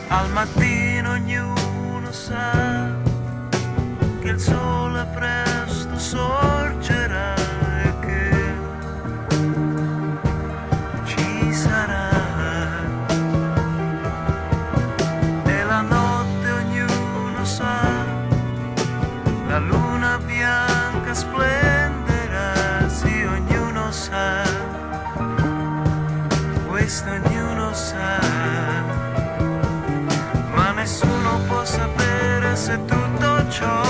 Al mattino ognuno sa che il sole presto sorgerà e che ci sarà. E la notte ognuno sa, la luna bianca splenderà, sì, ognuno sa, questo ognuno sa, ma nessuno può sapere se tutto ciò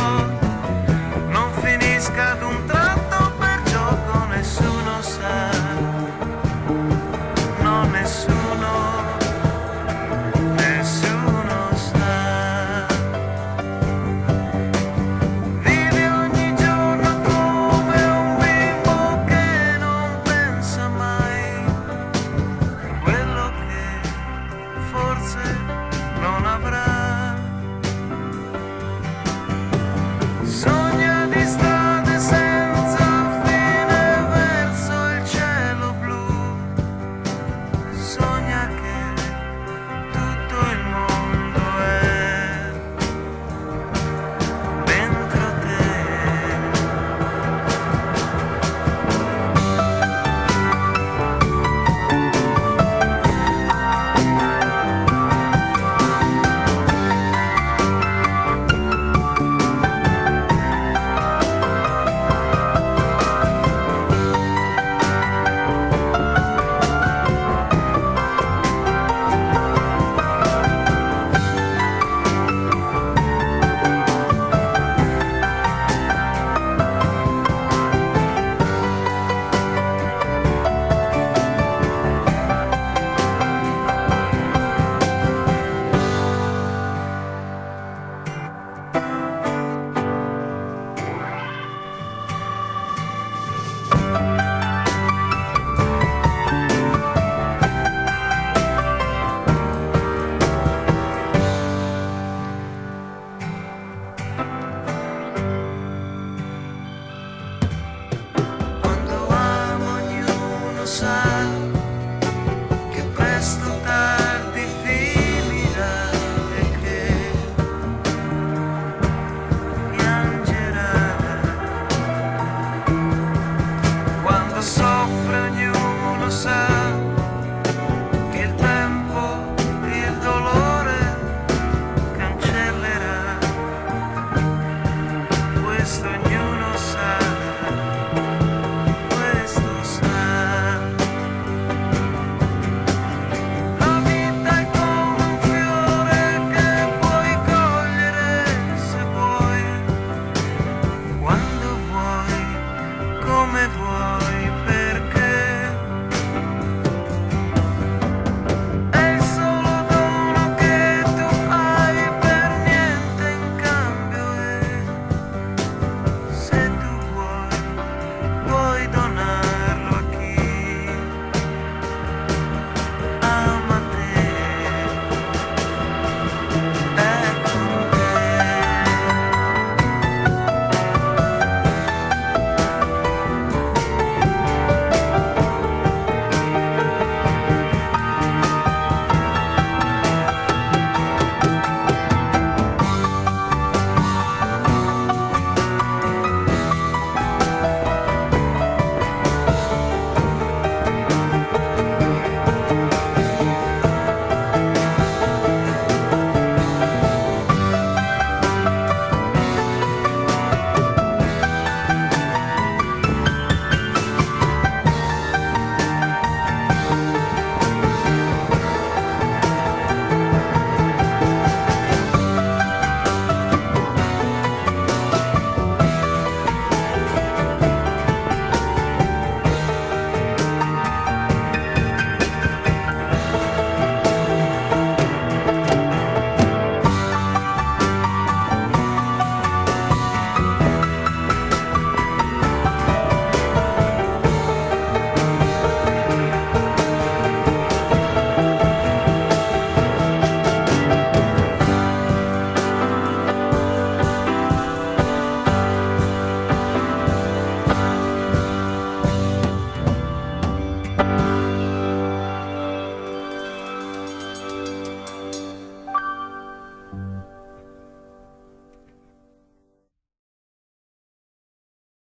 non finisca ad un tratto per gioco, nessuno sa, no, nessuno, nessuno sa. Vivi ogni giorno come un bimbo che non pensa mai a quello che forse